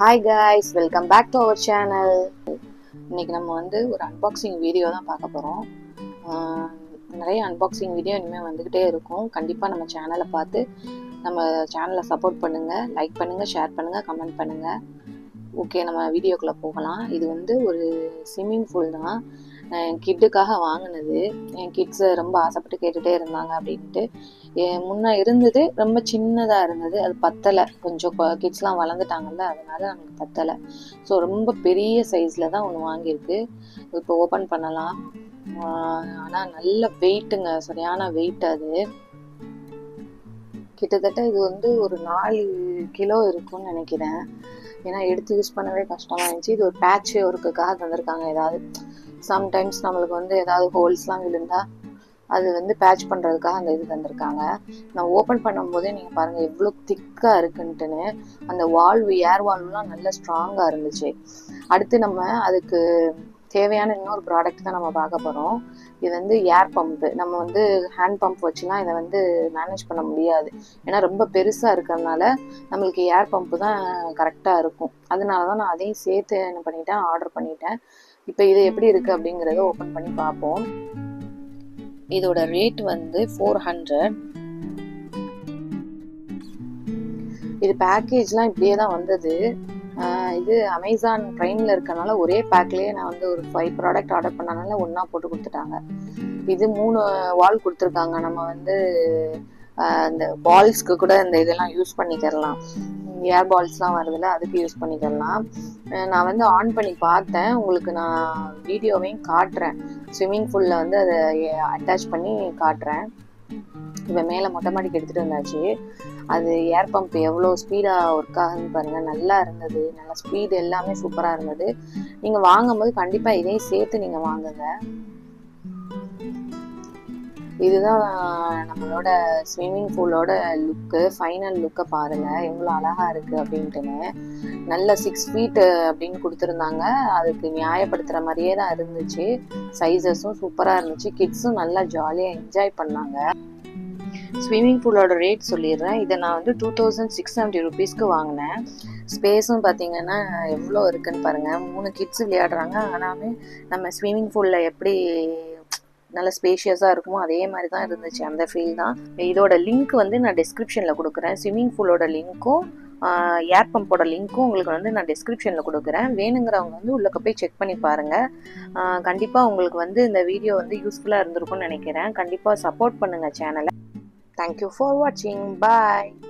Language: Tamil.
Hi guys, welcome back to our channel. இன்னைக்கு நம்ம வந்து ஒரு அன்பாக்சிங் வீடியோ தான் பார்க்க போகிறோம். நிறைய அன்பாக்சிங் வீடியோ இனிமேல் வந்துக்கிட்டே இருக்கும். கண்டிப்பாக நம்ம சேனலை பார்த்து நம்ம சேனலை சப்போர்ட் பண்ணுங்கள், லைக் பண்ணுங்கள், ஷேர் பண்ணுங்கள், கமெண்ட் பண்ணுங்கள். ஓகே, நம்ம வீடியோக்குள்ளே போகலாம். இது வந்து ஒரு ஸ்விம்மிங் பூல் தான். என் கிட்டுக்காக வாங்கினது. என் கிட்ஸை ரொம்ப ஆசைப்பட்டு கேட்டுகிட்டே இருந்தாங்க அப்படின்ட்டு. முன்னே இருந்தது ரொம்ப சின்னதாக இருந்தது, அது பத்தலை. கொஞ்சம் கிட்ஸ்லாம் வளர்ந்துட்டாங்கல்ல, அதனால நமக்கு பத்தலை. ஸோ ரொம்ப பெரிய சைஸில் தான் ஒன்று வாங்கியிருக்கு. இப்போ ஓப்பன் பண்ணலாம். ஆனால் நல்ல வெயிட்டுங்க, சரியான வெயிட். அது கிட்டத்தட்ட இது வந்து ஒரு 4 கிலோ இருக்கும்னு நினைக்கிறேன். ஏன்னா எடுத்து யூஸ் பண்ணவே கஷ்டமாக இருந்துச்சு. இது ஒரு பேட்ச் ஒர்க்குக்காக தந்திருக்காங்க. ஏதாவது சம்டைம்ஸ் நம்மளுக்கு வந்து ஏதாவது ஹோல்ஸ்லாம் விழுந்தால் அது வந்து பேட்ச் பண்ணுறதுக்காக அந்த இது தந்திருக்காங்க. நான் ஓப்பன் பண்ணும்போதே நீங்கள் பாருங்கள் எவ்வளோ திக்காக இருக்குன்ட்டுன்னு. அந்த வால்வு, ஏர் வால்வுலாம் நல்லா ஸ்ட்ராங்காக இருந்துச்சு. அடுத்து நம்ம அதுக்கு தேவையான இன்னொரு ப்ராடக்ட் தான் நம்ம பார்க்க போகிறோம். இது வந்து ஏர் பம்பு. நம்ம வந்து ஹேண்ட் பம்ப் வச்சுலாம் இதை வந்து மேனேஜ் பண்ண முடியாது. ஏன்னா ரொம்ப பெருசாக இருக்கிறதுனால நம்மளுக்கு ஏர் பம்பு தான் கரெக்டாக இருக்கும். அதனால தான் நான் அதையும் சேர்த்து என்ன பண்ணிட்டேன், ஆர்டர் பண்ணிட்டேன். இப்போ இது எப்படி இருக்குது அப்படிங்கிறத ஓப்பன் பண்ணி பார்ப்போம். இதோட ரேட் வந்து 400. இது பேக்கேஜ்லாம் இப்படியே தான் வந்தது. இது அமேசான் ப்ரைமில் இருக்கனால ஒரே பேக்லேயே நான் வந்து ஒரு 5 ப்ராடக்ட் ஆர்டர் பண்ணனால ஒன்றா போட்டு கொடுத்துட்டாங்க. இது 3 வால் கொடுத்துருக்காங்க. நம்ம வந்து இந்த பால்ஸ்க்கு கூட இந்த இதெல்லாம் யூஸ் பண்ணிக்கிறலாம். ஏர் பால்ஸ்லாம் வருதுல்ல, அதுக்கு யூஸ் பண்ணிக்கலாம். நான் வந்து ஆன் பண்ணி பார்த்தேன். உங்களுக்கு நான் வீடியோவையும் காட்டுறேன். ஸ்விம்மிங் பூலில் வந்து அதை அட்டாச் பண்ணி காட்டுறேன். இப்போ மேலே மொட்டை மாடிக்கு எடுத்துகிட்டு வந்தாச்சு. அது ஏர் பம்ப் எவ்வளோ ஸ்பீடாக ஒர்க் ஆகுதுன்னு பாருங்கள். நல்லா இருந்தது, நல்லா ஸ்பீடு எல்லாமே சூப்பராக இருந்தது. நீங்கள் வாங்கும்போது கண்டிப்பாக இதையும் சேர்த்து நீங்கள் வாங்குங்க. இதுதான் நம்மளோட ஸ்விம்மிங் பூலோட லுக்கு. ஃபைனல் லுக்கை பாருங்கள் எவ்வளோ அழகாக இருக்குது அப்படின்ட்டுன்னு. நல்ல 6 ஃபீட்டு அப்படின்னு கொடுத்துருந்தாங்க. அதுக்கு நியாயப்படுத்துகிற மாதிரியே தான் இருந்துச்சு. சைஸஸும் சூப்பராக இருந்துச்சு. கிட்ஸும் நல்லா ஜாலியாக என்ஜாய் பண்ணாங்க. ஸ்விம்மிங் பூலோட ரேட் சொல்லிடுறேன். இதை நான் வந்து 2670 ருபீஸ்க்கு வாங்கினேன். ஸ்பேஸும் பார்த்தீங்கன்னா எவ்வளோ இருக்குன்னு பாருங்கள். 3 கிட்ஸ் விளையாடுறாங்க. ஆனாலும் நம்ம ஸ்விம்மிங் பூலில் எப்படி நல்ல ஸ்பேஷியஸாக இருக்குமோ அதே மாதிரி தான் இருந்துச்சு. அந்த ஃபீல் தான். இதோட லிங்க் வந்து நான் டிஸ்கிரிப்ஷனில் கொடுக்குறேன். ஸ்விம்மிங் பூலோட லிங்க்கும் ஏர் பம்போட லிங்க்கும் உங்களுக்கு வந்து நான் டிஸ்கிரிப்ஷனில் கொடுக்குறேன். வேணுங்கிறவங்க வந்து உள்ளே போய் செக் பண்ணி பாருங்கள். கண்டிப்பாக உங்களுக்கு வந்து இந்த வீடியோ வந்து யூஸ்ஃபுல்லாக இருந்திருக்கும்னு நினைக்கிறேன். கண்டிப்பாக சப்போர்ட் பண்ணுங்கள் சேனலை. Thank you for watching. Bye.